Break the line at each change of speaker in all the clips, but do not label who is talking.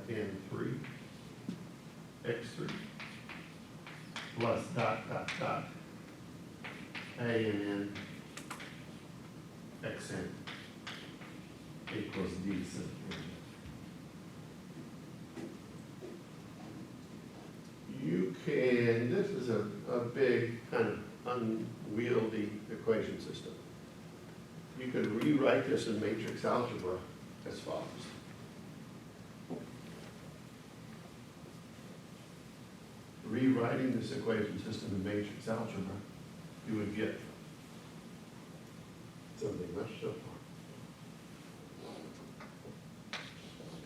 N3, X3, plus dot, dot, dot, A and N, Xn equals D sub n. You can, this is a big kind of unwieldy equation system. You could rewrite this in matrix algebra as follows. Rewriting this equation system in matrix algebra, you would get something much simpler.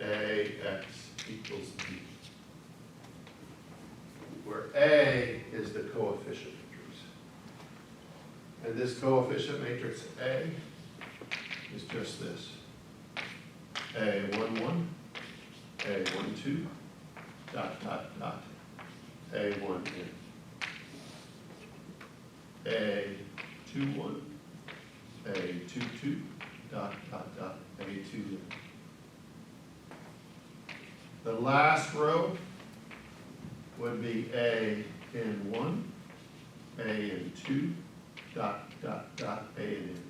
AX equals B, where A is the coefficient matrix. And this coefficient matrix A is just this. A11, A12, dot, dot, dot, A1N. A21, A22, dot, dot, dot, A2N. The last row would be A in 1, A in 2, dot, dot, dot, A in N.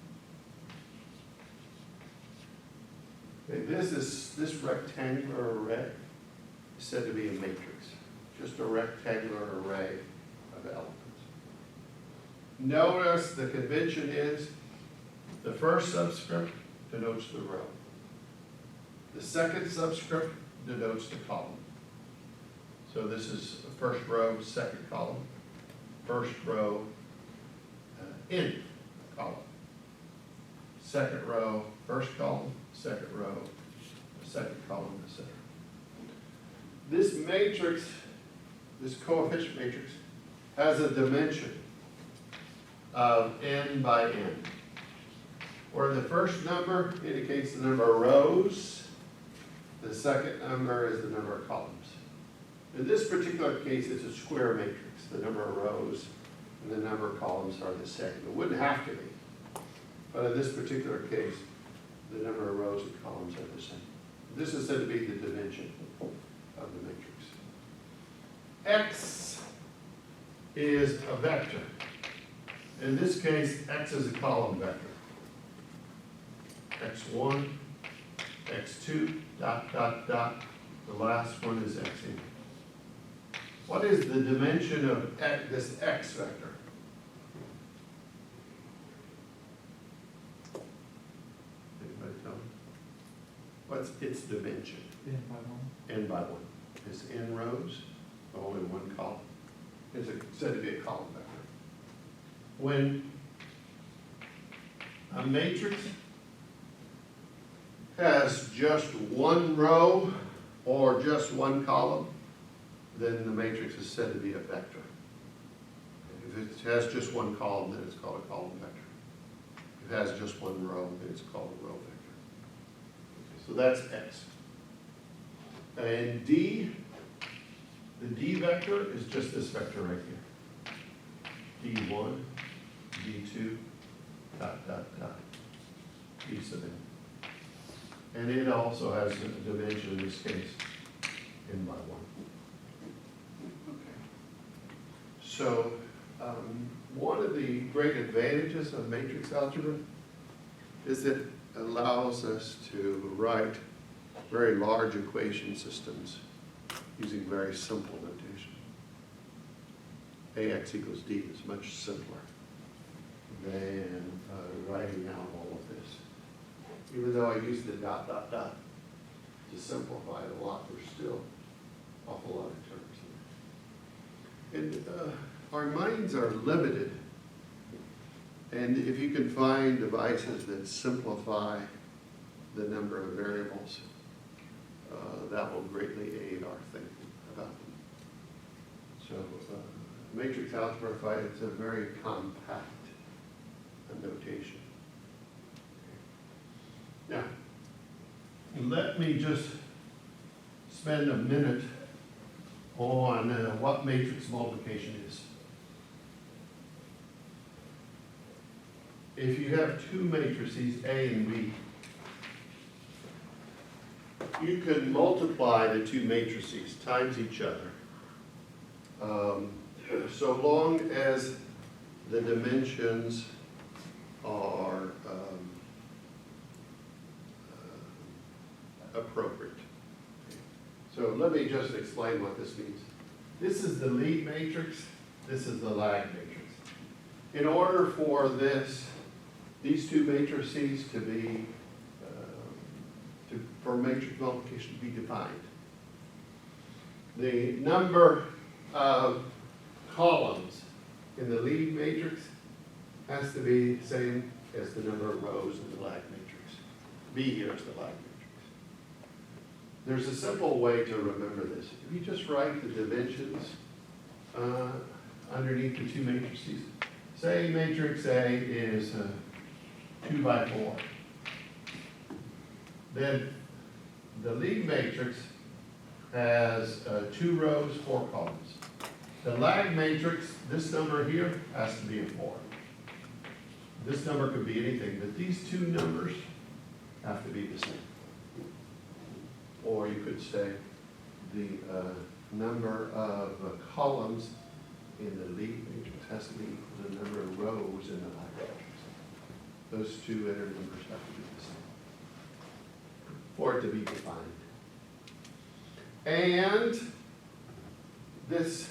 Okay, this rectangular array is said to be a matrix, just a rectangular array of elements. Notice the convention is the first subscript denotes the row. The second subscript denotes the column. So this is first row, second column, first row, in column. Second row, first column, second row, second column, etc. This matrix, this coefficient matrix, has a dimension of n by n, where the first number indicates the number of rows, the second number is the number of columns. In this particular case, it's a square matrix. The number of rows and the number of columns are the same. It wouldn't have to be, but in this particular case, the number of rows and columns are the same. This is said to be the dimension of the matrix. X is a vector. In this case, X is a column vector. X1, X2, dot, dot, dot. The last one is Xn. What is the dimension of this X vector? Anybody tell me? What's its dimension?
N by 1.
N by 1. It's n rows, only one column. It's said to be a column vector. When a matrix has just one row or just one column, then the matrix is said to be a vector. If it has just one column, then it's called a column vector. If it has just one row, then it's called a row vector. Okay, so that's X. And D, the D vector is just this vector right here. D1, D2, dot, dot, dot, D sub n. And it also has a dimension, in this case, n by 1. Okay. So, one of the great advantages of matrix algebra is that it allows us to write very large equation systems using very simple notation. AX equals D is much simpler than writing out all of this. Even though I use the dot, dot, dot to simplify it a lot, there's still an awful lot of terms in there. And our minds are limited. And if you can find devices that simplify the number of variables, that will greatly aid our thinking about them. So matrix algebra, it's a very compact notation. Now, let me just spend a minute on what matrix multiplication is. If you have two matrices, A and B, you can multiply the two matrices times each other. So long as the dimensions are appropriate. So let me just explain what this means. This is the lead matrix, this is the lag matrix. In order for these two matrices to be, for matrix multiplication to be defined, the number of columns in the lead matrix has to be the same as the number of rows in the lag matrix. B here is the lag matrix. There's a simple way to remember this. If you just write the dimensions underneath the two matrices, say matrix A is 2 by 4. Then the lead matrix has 2 rows, 4 columns. The lag matrix, this number here has to be a 4. This number could be anything, but these two numbers have to be the same. Or you could say the number of columns in the lead matrix has to be equal to the number of rows in the lag matrix. Those two inner numbers have to be the same for it to be defined. And this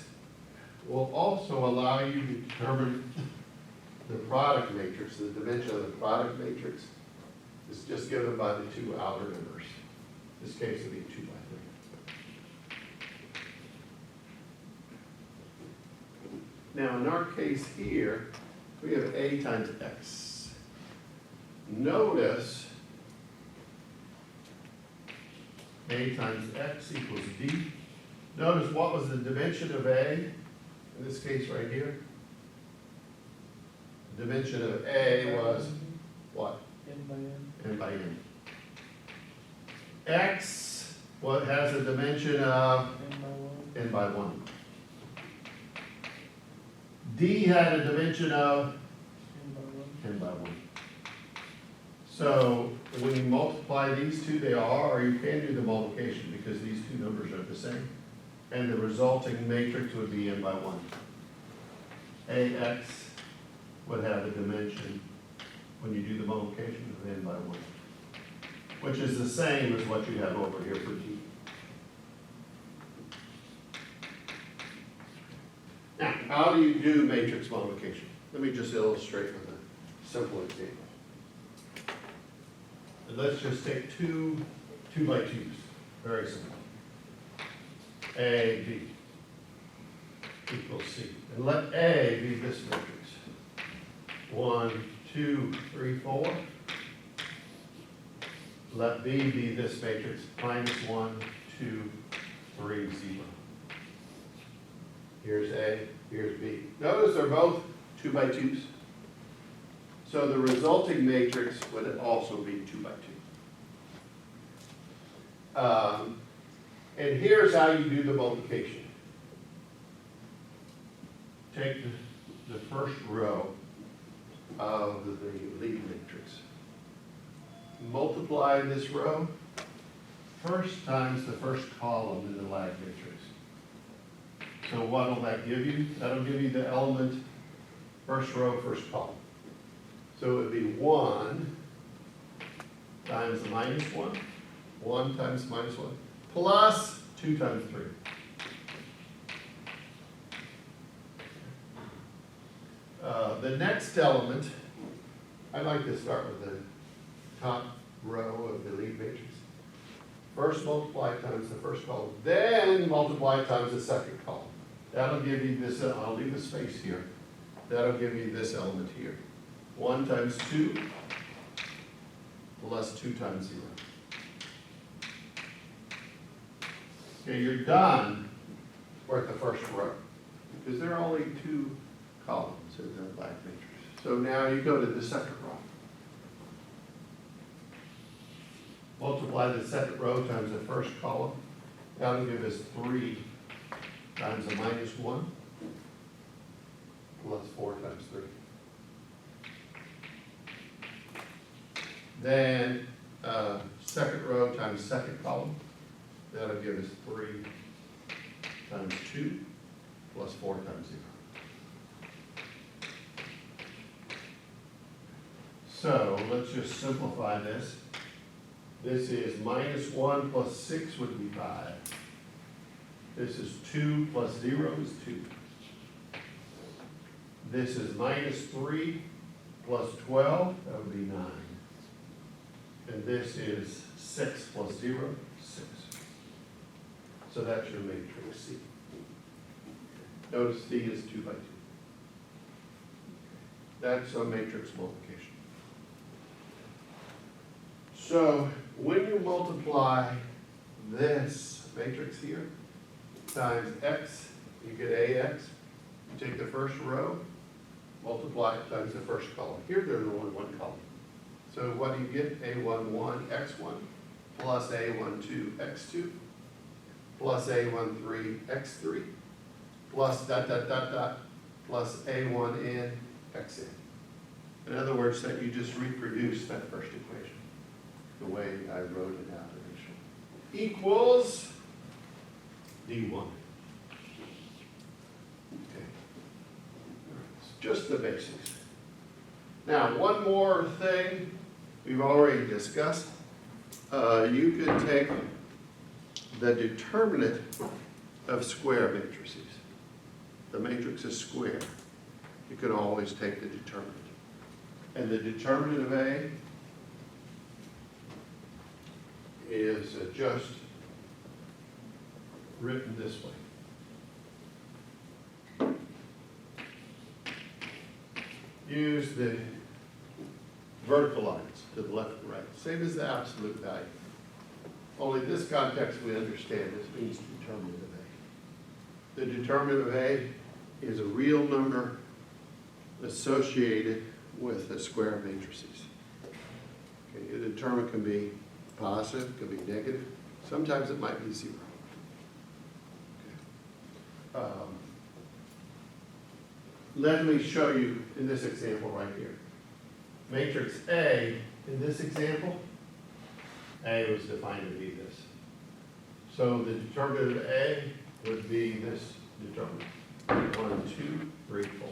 will also allow you to determine the product matrix. The dimension of the product matrix is just given by the two outer numbers. In this case, it would be 2 by 3. Now, in our case here, we have A times X. Notice A times X equals D. Notice what was the dimension of A, in this case right here? The dimension of A was what?
N by N.
N by N. X, what has a dimension of
N by 1.
N by 1. D had a dimension of
N by 1.
N by 1. So when you multiply these two, they are, or you can do the multiplication because these two numbers are the same. And the resulting matrix would be N by 1. AX would have a dimension, when you do the multiplication, of N by 1. Which is the same as what you have over here for D. Now, how do you do matrix multiplication? Let me just illustrate with a simple example. And let's just take two by 2s, very simple. A, B equals C. And let A be this matrix. 1, 2, 3, 4. Let B be this matrix, minus 1, 2, 3, 0. Here's A, here's B. Notice they're both 2 by 2s. So the resulting matrix would also be 2 by 2. And here's how you do the multiplication. Take the first row of the lead matrix. Multiply this row first times the first column in the lag matrix. So what will that give you? That'll give you the element first row, first column. So it would be 1 times the minus 1, 1 times minus 1, plus 2 times 3. The next element, I like to start with the top row of the lead matrix. First multiply times the first column, then multiply times the second column. That'll give you this, I'll leave a space here. That'll give you this element here. 1 times 2 plus 2 times 0. Okay, you're done with the first row because there are only 2 columns in the lag matrix. So now you go to the second row. Multiply the second row times the first column. That'll give us 3 times a minus 1 plus 4 times 3. Then second row times second column. That'll give us 3 times 2 plus 4 times 0. So let's just simplify this. This is minus 1 plus 6 would be 5. This is 2 plus 0 is 2. This is minus 3 plus 12, that would be 9. And this is 6 plus 0, 6. So that's your matrix C. Notice C is 2 by 2. That's a matrix multiplication. So when you multiply this matrix here times x, you get AX. You take the first row, multiply it times the first column. Here there's only one column. So what do you get? A11 x1 plus A12 x2 plus A13 x3 plus dot dot dot dot plus A1n xn. In other words, that you just reproduce that first equation the way I wrote it out initially. Equals D1. Okay. It's just the basics. Now, one more thing we've already discussed. You could take the determinant of square matrices. The matrix is square. You can always take the determinant. And the determinant of A is just written this way. Use the vertical lines to the left and right, same as the absolute value. Only in this context we understand this means determinant of A. The determinant of A is a real number associated with the square matrices. Okay, the determinant can be positive, can be negative. Sometimes it might be 0. Okay. Let me show you in this example right here. Matrix A, in this example, A was defined to be this. So the determinant of A would be this determinant. 1, 2, 3, 4.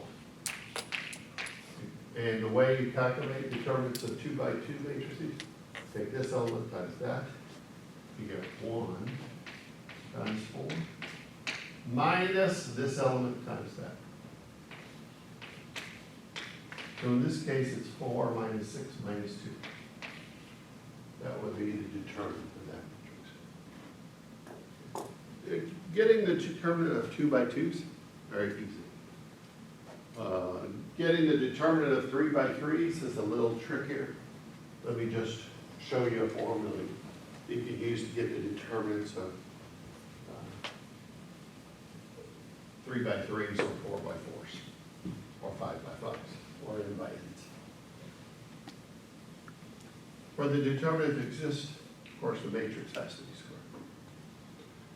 And the way you calculate determinants of 2 by 2 matrices, take this element times that, you get 1 times 4, minus this element times that. So in this case, it's 4 minus 6 minus 2. That would be the determinant of that matrix. Getting the determinant of 2 by 2s, very easy. Getting the determinant of 3 by 3s is a little trickier. Let me just show you a formula you can use to get the determinants of 3 by 3s or 4 by 4s, or 5 by 5s, or n by n's. For the determinant to exist, of course, the matrix has to be squared.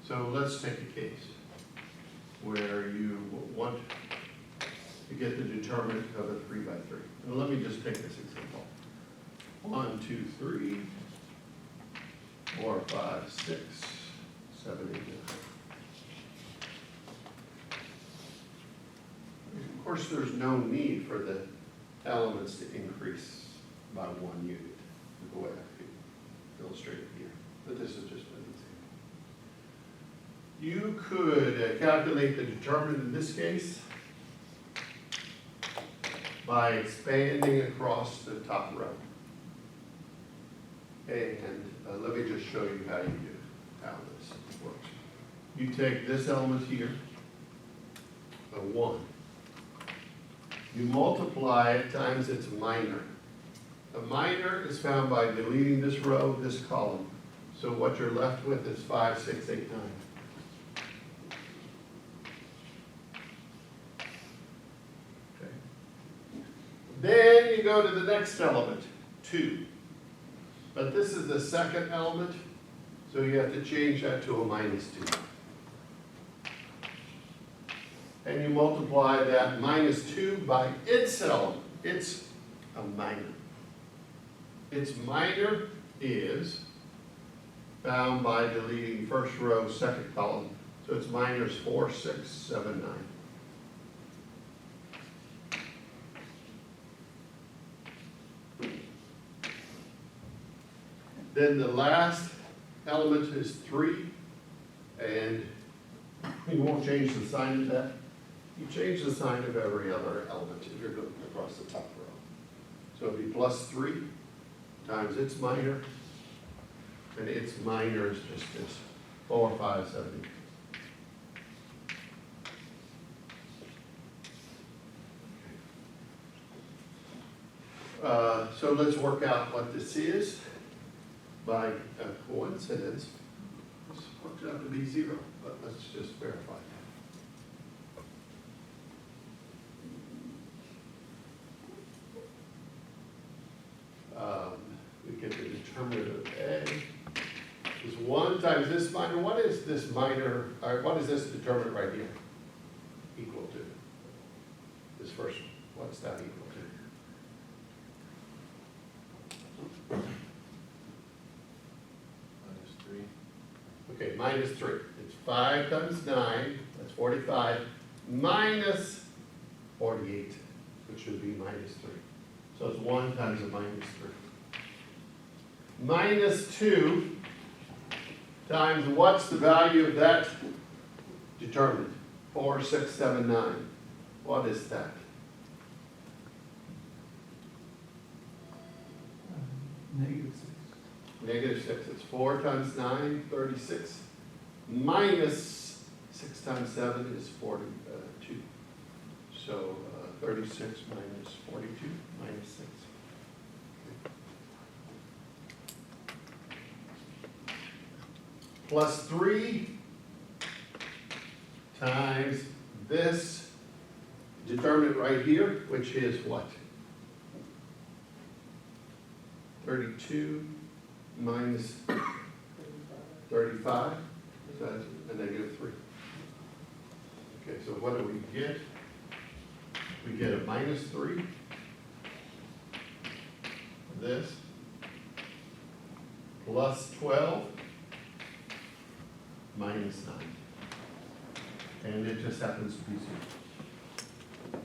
So let's take a case where you want to get the determinant of a 3 by 3. And let me just take this example. 1, 2, 3, 4, 5, 6, 7, 8, 9. Of course, there's no need for the elements to increase by 1 unit, the way I illustrated here. But this is just an example. You could calculate the determinant in this case by expanding across the top row. And let me just show you how this works. You take this element here, a 1. You multiply it times its minor. The minor is found by deleting this row, this column. So what you're left with is 5, 6, 8, 9. Okay. Then you go to the next element, 2. But this is the second element, so you have to change that to a minus 2. And you multiply that minus 2 by its element. It's a minor. Its minor is found by deleting first row, second column. So it's minus 4, 6, 7, 9. Then the last element is 3, and you won't change the sign of that. You change the sign of every other element if you're looking across the top row. So it'd be plus 3 times its minor, and its minor is just this, 4, 5, 7, 8. So let's work out what this is. By coincidence, this works out to be 0, but let's just verify that. We get the determinant of A is 1 times this minor. What is this minor, or what is this determinant right here equal to? This first one, what's that equal to? Okay, minus 3. It's 5 times 9, that's 45, minus 48, which would be minus 3. So it's 1 times a minus 3. Minus 2 times what's the value of that determinant? 4, 6, 7, 9. What is that?
Negative 6.
Negative 6. It's 4 times 9, 36. Minus 6 times 7 is 42. So 36 minus 42 minus 6. Plus 3 times this determinant right here, which is what? 32 minus 35, so that's a negative 3. Okay, so what do we get? We get a minus 3. This plus 12 minus 9. And it just happens to be 0.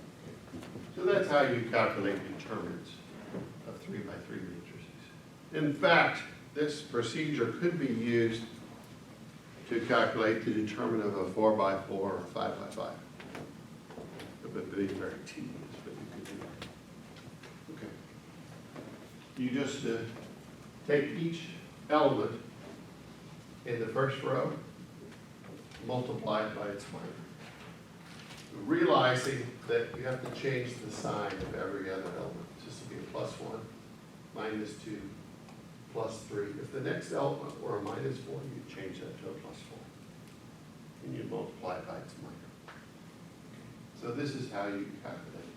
So that's how you calculate determinants of 3 by 3 matrices. In fact, this procedure could be used to calculate the determinant of a 4 by 4 or 5 by 5. It would be very tedious, but you could do that. Okay. You just take each element in the first row, multiply it by its minor. Realizing that you have to change the sign of every other element. This will be a plus 1, minus 2, plus 3. If the next element were a minus 4, you'd change that to a plus 4. And you multiply it by its minor. So this is how you calculate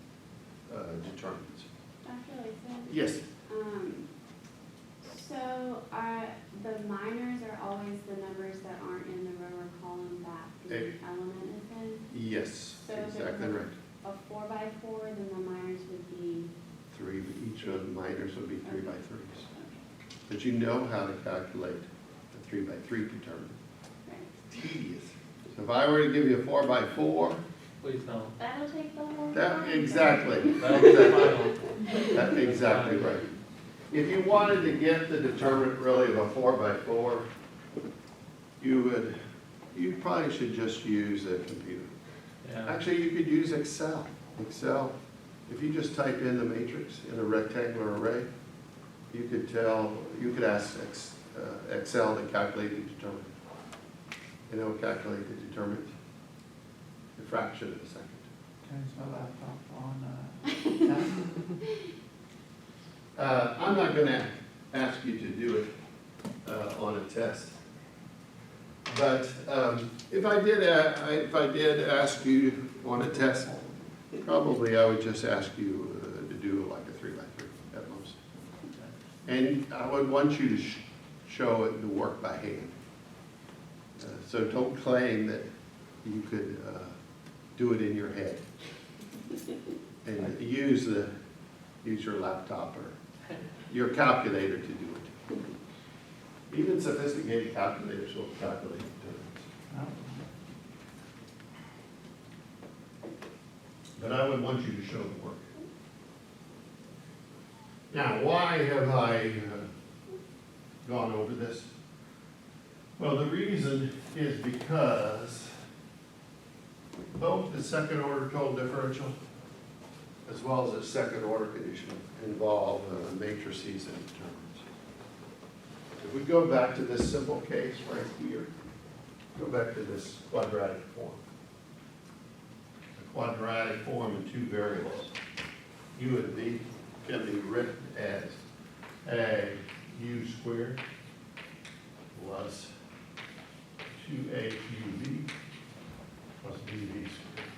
determinants.
Dr. Lisa?
Yes.
So the minors are always the numbers that aren't in the row or column that the element is in?
Yes,
So if
exactly
it's
right.
a 4 by 4, then the minors would be?
3, each of the minors would be 3 by 3s. But you know how to calculate a 3 by 3 determinant.
Right.
Tedious. So if I were to give you a 4 by 4,
Please don't.
That'll take the whole
that,
time.
exactly.
That'll be the final.
That's exactly right. If you wanted to get the determinant really of a 4 by 4, you probably should just use a computer.
Yeah.
Actually, you could use Excel. Excel, if you just type in the matrix in a rectangular array, you could ask Excel to calculate the determinant. And it will calculate the determinant in a fraction of a second.
Can I use my laptop on,
I'm not going to ask you to do it on a test. But if I did ask you on a test, probably I would just ask you to do like a 3 by 3 at most. And I would want you to show it to work by hand. So don't claim that you could do it in your head. And use your laptop or your calculator to do it. Even sophisticated calculators will calculate the difference.
Oh,
But I would want you to show the work. Now, why have I gone over this? Well, the reason is because both the second order total differential as well as the second order condition involve matrices and terms. If we go back to this simple case right here, go back to this quadratic form. A quadratic form in two variables, u and v, can be written as a u squared plus 2auv plus bv squared.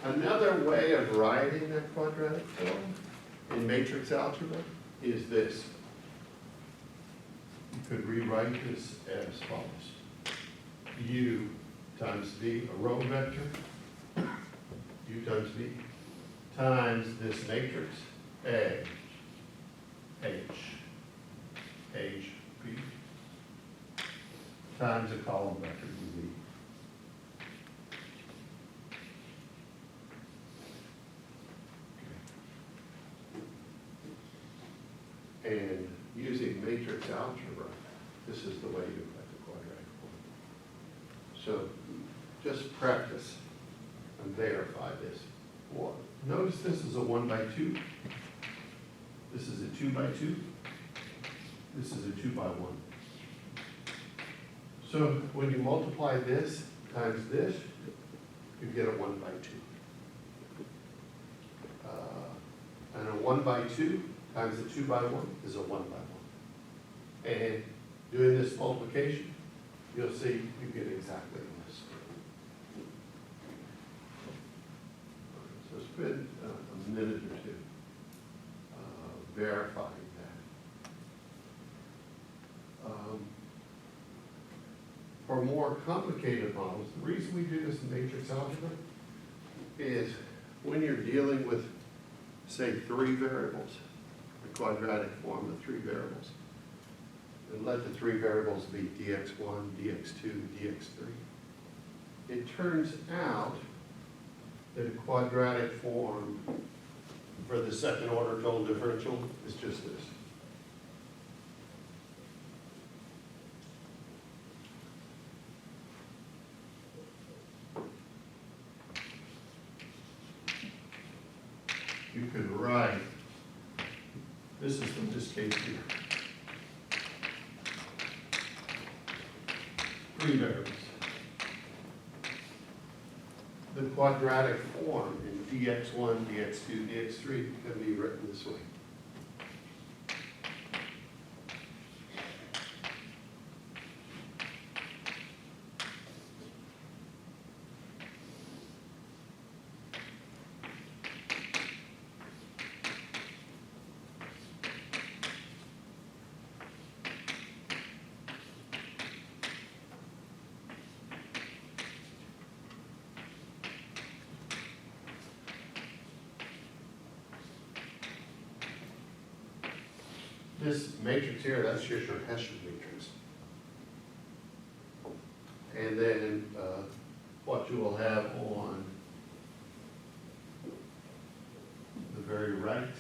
Another way of writing that quadratic form in matrix algebra is this. You could rewrite this as follows. U times v, a row vector, u times v, times this matrix, A, H, H, B, times a column vector, V. And using matrix algebra, this is the way you write the quadratic form. So just practice and verify this. Well, notice this is a 1 by 2. This is a 2 by 2. This is a 2 by 1. So when you multiply this times this, you get a 1 by 2. And a 1 by 2 times a 2 by 1 is a 1 by 1. And doing this multiplication, you'll see you get exactly this. So spend a minute or two verifying that. For more complicated models, the reason we do this in matrix algebra is when you're dealing with, say, 3 variables, the quadratic form of 3 variables, and let the 3 variables be dx1, dx2, dx3. It turns out that a quadratic form for the second order total differential is just this. You could write, this is from this case here. 3 variables. The quadratic form in dx1, dx2, dx3 can be written this way. This matrix here, that's just your Hessian matrix. And then what you will have on the very right